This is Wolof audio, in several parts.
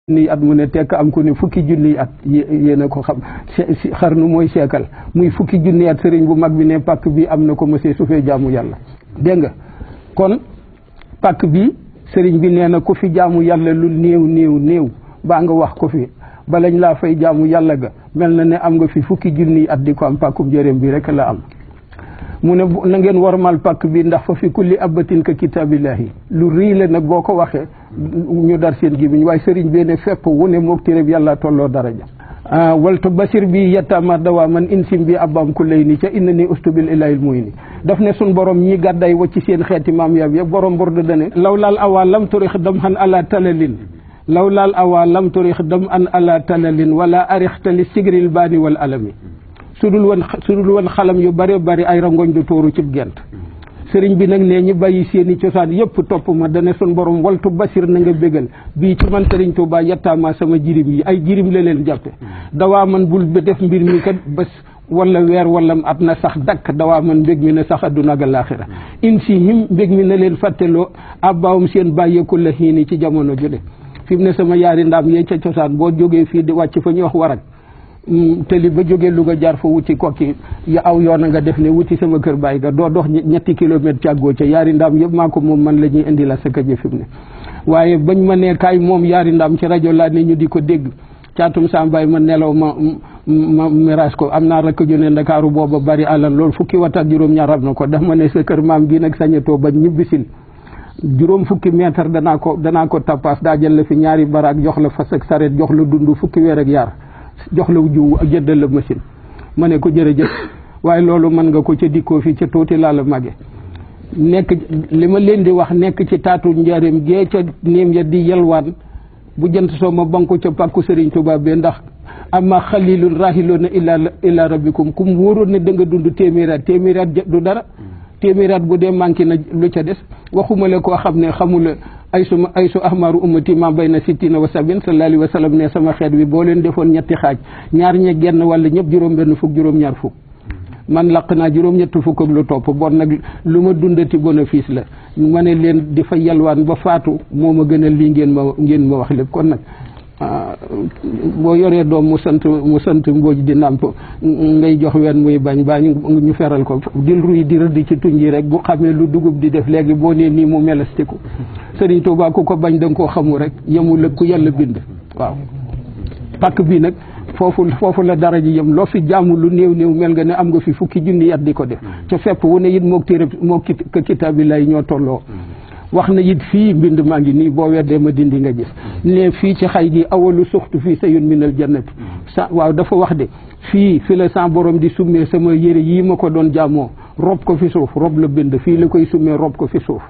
ni at mu ne tekk am ku ne fukki junniy at yéen a ko xam xarnu mooy seekal muy fukki junniy at sëriñ bu mag bi ne pàkk bi am na ko monsieur su fee jaamu yàlla dégg nga kon pàkk bi sëriñ bi nee na ku fi jaamu yàlla lu néew baa nga wax ko fi balañ laa fay jaamu yàlla ga mel na ne am nga fi fukki junniy at di ko am pàkkum njëréem bi rek la am mu ne na ngeen warmal pàkk bi ndax fa fi kulli abatin ka kitaabillahi lu rii la nag boo ko waxee ñu dar seen gémmiñ waaye sëriñ bi ne fépp wu ne mook téréb yàlla tolloo daraja waltu basir bi yettama dawaa man insim bi abam ku lay ni ca inna ni ustubil ilahil muy ni daf ne sun borom ñi gàdday wacc seen xeeti maam yab yëpp borom borda dane law laal awaa lam turix dam xan ala talalin law laal awaa lam turix dam an ala talalin wala arixtali sigril baani wal alami su dul woon xalam yu bare bari ay rangoñ du tóoru cib gent sëriñ bi nag nee ñi bàyyi seeni cosaan yëpp topp ma dane sun borom waltu basir na nga bégal bii ci man sëriñ Tuubaa yettaama sama jirim yi ay jirim la leen jàppe dawaa man bul ba def mbir mi kat bés wala weer wala at na sax dakk dawaa man mbég mi na sax adduna ak alaaxira in si him mbég mi na leen fàtteloo abbaawum seen bàyyeeku la xiini ci jamono jule fi mu ne sama yaari ndaam yee ca cosaan boo jógee fii di wàcc fa ñuy wax warag tëli ba jógee Louga jaar fa wuti kokki ya aw yoon a nga def ne wuti sama kër bàyyi ga doo dox ñetti kilomètre càggoo ca yaari ndaam yëpp maa ko moom man la ñuy indi la sa kaje fi mu ne waaye bañ ma ne kaay moom yaari ndaam ci rajo laa ne ñu di ko dégg caatum sambaay ma nelaw ma mirage ko am naa rakk ju ne Ndakaaru booba bari alal loolu fukki wat ak juróom-ñaar am na ko daf ma ne sa kër maam gi nag sañatoo ba ñibbisil juróom fukki mètre danaa ko tappaas daa jël la fi ñaari baraak jox la fas ak saret jox la dund fukki weer ak yaar jox la jiw ak jëndal la machine ma ne ko jërëjëf waaye loolu mën nga ko ca dikkoo fii ca tuuti laa la màgge nekk li ma leen di wax nekk ci taatu njaareem gee ca néem ya di yelwaan bu jant soo ma banku ca pàkku Sëriñ Tuubaa be ndax amma xalilun rahiloona ila rabbikum kum wóoroon ne da nga dund téeméeraat du dara téeméeraat bu dee manqué na lu ca des waxuma la koo xam ne xamula ay su ahmaru ummati ma bayna sittina wa sabin sallallahu alayhi wa sallam ne sama xeet wi boo leen defoon ñetti xaaj ñaar ñe genn wala ñëpp juróom-benn fukk juróom-ñaar fukk man laq naa juróom-ñett fukk ak lu topp bon nag lu ma dundati bénéfice la ma ne leen di fa yalwaan ba faatu moo ma gënal lii ngeen ma wax lépp kon nag boo yoree doom mu sant mbooj di nàmp ngay jox ween muy bañ baa ñu feral ko dil ruy di rëdd ci tuñ yi rek bu xamee lu dugub di def léegi boo nee nii mu melastiku Sëriñ Tuubaa ku ko bañ da nga koo xamu rek yemul ak ku yàlla bind waaw pàkk bi nag foofu la dara ji yem loo fi jaamu lu néew mel nga ne am nga fi fukki junni at di ko def ca fepp wu ne it mook téere moo kitaabillahi ñoo tolloo wax na it fii mbind maa ngi nii boo weddee ma dindi nga gis ne fii ci xay gi awalu suxtu fii sayun minal jannati waaw dafa wax de fi la sa borom di summee sama yére yii ma ko doon jaamoo rob ko fi suuf rob la bind fii la koy summee rob ko fi suuf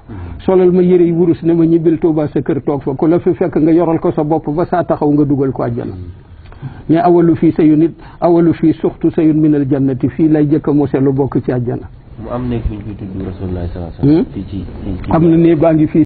solal ma yére yi wurus ne ma ñibbil Tuubaa sa kër toog fa ku la fi fekk nga yoral ko sa bopp ba saa taxaw nga dugal ko àjjana mais awalu fii sayun it awalu fii suxtu sayun minal jannati fii lay jëkk a mose lu bokk ci àjjana mu am nekk fi ñu tudd Rasulullah sallallahu alayhi wasallam am na ne baa ngi fii